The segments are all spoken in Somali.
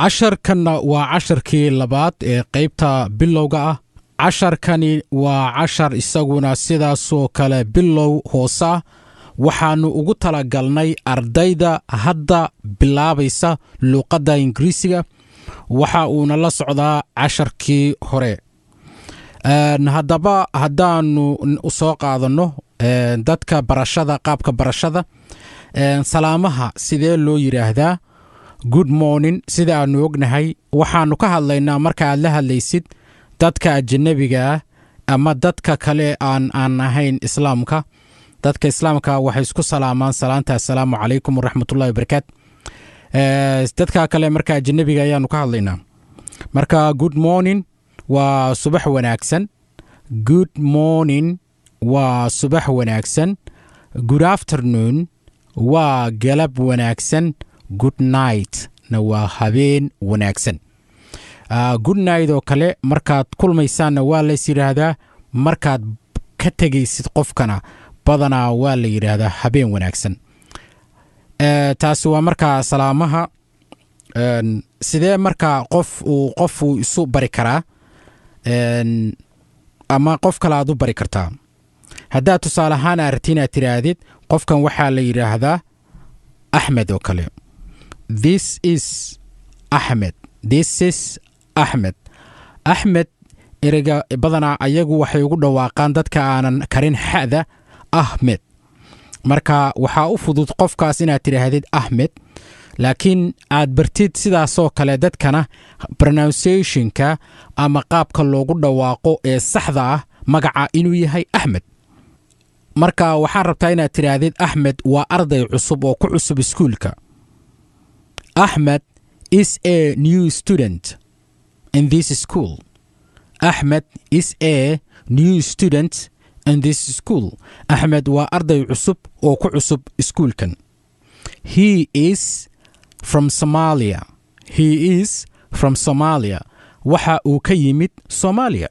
casharkanna waa casharkii labaad ee qaybta bilowga ah. casharkani waa cashar isaguna sidaasoo kale bilow hoose ah. waxaannu ugu talagalnay ardayda hadda bilaabaysa luuqadda ingiriisiga. waxa uuna la socdaa casharkii hore. haddaba haddaannu u soo qaadanno dadka barashada, qaabka barashada, salaamaha sidee loo yidhaahdaa? good morning sida aannu ognahay. waxaannu ka hadlaynaa marka aad la hadlaysid dadka ajanabiga ah ama dadka kale aan ahayn islaamka. dadka islaamka waxay isku salaamaan salaanta assalaamu calaykum waraxmatullahi wabarakaatu. dadka kale marka ajanabiga ayaannu ka hadlaynaa. marka good morning waa subax wanaagsan. good morning waa subax wanaagsan. good afternoon waa galab wanaagsan. good night na waa habeen wanaagsan. good night oo kale markaad kulmaysaanna waa lays yidhaahdaa. markaad ka tegaysid qofkana badanaa waa la yidhaahdaa habeen wanaagsan. taasi waa markaa salaamaha. sidee markaa qof uu isu bari karaa ama qof kale aad u bari kartaa? haddaad tusaale ahaan aragti inaad tidhaahdid qofkan waxaa la yidhaahdaa axmed oo kale. this is axmed. this is axmed. axmed ereyga badanaa ayagu waxay ugu dhawaaqaan dadka aanan karin xa'da ahmed. marka waxaa u fudud qofkaas inaad tidhaahdid axmed, laakiin aad bartid sidaasoo kale dadkana pronunciationka ama qaabka loogu dhawaaqo ee saxda ah magaca inuu yahay axmed. marka waxaan rabtaa inaad tidhaahdid axmed waa arday cusub oo ku cusub iskuulka. Ahmed is a new student in this school. Ahmed is a new student in this school. Ahmed waa arday cusub oo ku cusub iskuulkan. He is from Somalia. He is from Somalia. waxa uu ka yimid Soomaaliya.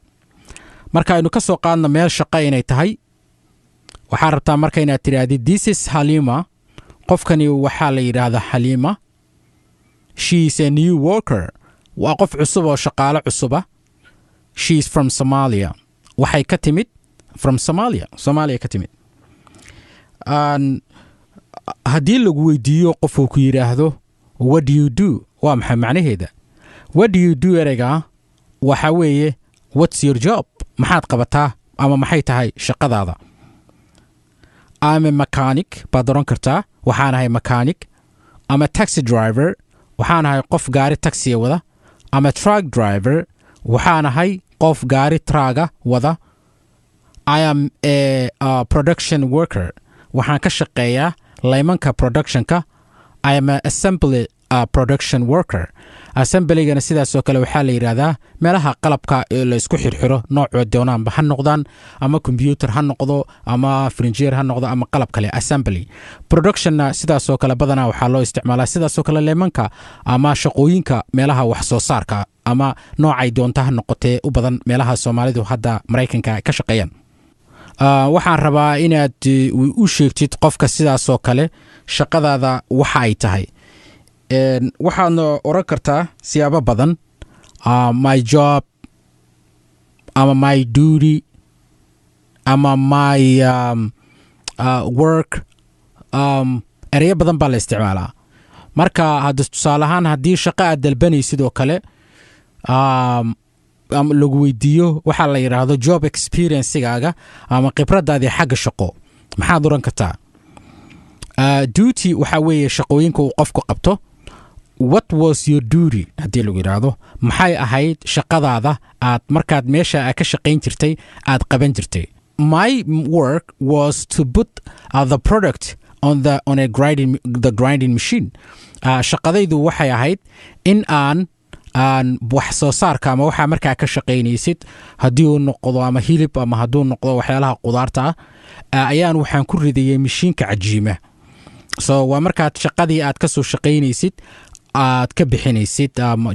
marka aynu ka soo qaadno meel shaqo inay tahay, waxaa rabtaa marka inaad tidhaahdid this is Halima. qofkani waxaa la yidhaahdaa Halima. she is a new worker. waa qof cusub oo shaqaale cusuba. she is from Somalia. waxay ka timid from Somalia. Soomaaliya ka timid. haddii lagu weydiiyo qof uu ku yidhaahdo what do you do, waa maxay macnaheeda? what do you do ereyga waxa weeye what's your job, maxaad qabataa ama maxay tahay shaqadaada? I'm a mechanic baad oran kartaa, waxaan ahay mechanic. I'm a taxi driver, waxaan ahay qof gaari taxiya wada. I'm a truck driver, waxaan ahay qof gaari traaga wada. I am a production worker, waxaan ka shaqeeyaa laymanka productionka. I am a assembly production worker. assemblygana sidaasoo kale waxaa la yidhaahdaa meelaha qalabka ee la isku xirxiro noocoo doonaanba ha noqdaan, ama computer ha noqdo ama furniture ha noqdo ama qalab kale. assembly productionna sidaasoo kale badanaa waxaa loo isticmaalaa sidaasoo kale laymanka ama shaqooyinka meelaha wax soo saarka ama noocay doonta ha noqotee u badan meelaha Soomaalidu hadda Mareykanka ka shaqeeyaan. waxaan rabaa inaad u sheegtid qofka sidaasoo kale shaqadaada waxa ay tahay. waxaadna oran kartaa siyaabo badan. my job ama my duty ama my work. ereyo badan baa la isticmaalaa. marka hadda tusaale ahaan haddii shaqo aad dalbanaysid oo kale lagu weydiiyo waxaa la yidhaahdo job experiencegaaga ama khibradaadii xagga shaqo, maxaad oran kartaa? duty waxaa weeye shaqooyinka uu qofku qabto. what was your duty haddii lagu yidhaahdo maxay ahayd shaqadaada aad markaad meesha aad ka shaqayn jirtay aad qaban jirtay? my work was to put the product on a grinding machine. shaqadaydu waxay ahayd in aan wax soo saarka ama waxaa markaa ka shaqaynaysid, haddii uu noqdo ama hilib ama hadduu noqdo waxyaalaha qudaarta ayaan waxaan ku ridayay mashiinka cajiima. so waa markaad shaqadii aad ka soo shaqaynaysid aad ka bixinaysid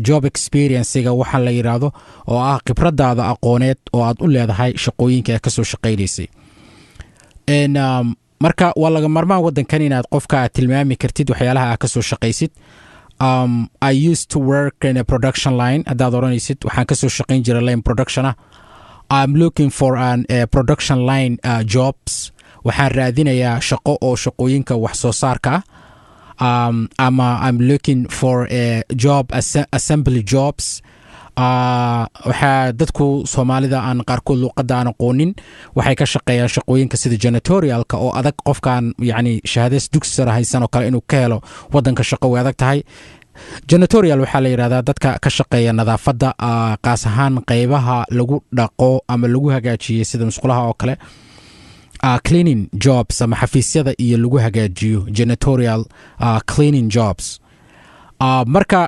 job experiencega waxa la yidhaahdo oo ah khibradaada aqooneed oo aad u leedahay shaqooyinka aad ka soo shaqaynaysay. marka waa laga marmaan waddankan inaad qofka aad tilmaami kartid waxyaalaha aad ka soo shaqaysid. I used to work in a production line haddaad oranaysid waxaan kasoo shaqayn jiray line production ah. I'm looking for an production line jobs waxaan raadinayaa shaqo oo shaqooyinka wax soo saarka ah. Ama I'm looking for a job assembly jobs. waxaa dadku Soomaalida aan qaarkood luqadda aan aqoonin waxay ka shaqeeyaan shaqooyinka sida janitorialka oo adag qofkan yani shahaadada dugsi sare haysan oo kale inuu ka helo wadanka shaqo way adag tahay. Janitorial waxaa la yiraahdaa dadka ka shaqeeya nadaafadda qaas ahaan qaybaha lagu dhaqo ama lagu hagaajiyo sida musqulaha oo kale. Cleaning jobs ama xafiisyada iyo lagu hagaajiyo janitorial cleaning jobs. Marka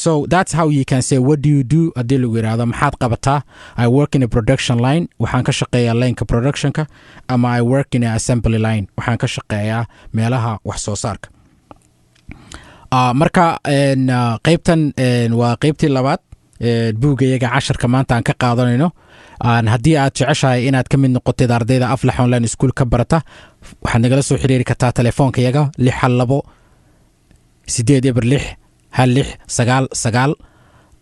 so that's how you can say what do you do hadii lagu yiraahdo maxaad qabataa. I work in a production line waxaan ka shaqeeyaa lineka productionka ama I work in a assembly line waxaan ka shaqeeyaa meelaha wax soo saarka. Marka qaybtan waa qaybtii labaad buugayaga 10ka maanta aan ka qaadanayno. haddii aad jeceshahay inaad ka mid noqotid ardayda Aflax Online School ka barata waxaad nagala soo xiriiri kartaa telefoonkayaga 612 806 1699.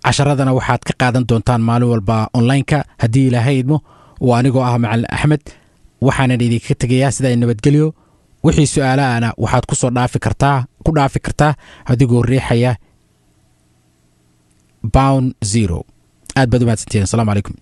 casharadana waxaad ka qaadan doontaan maalin walba online-ka haddii Ilaahay idmo. waa anigoo ah Macallin Axmed waxaanan idinka tegayaa sida nabadgelyo. wixii su'aalaana waxaad ku dhaafi kartaa adigoo riixaya pound 0. aad baad u mahadsantihiin. Assalaamu calaykum.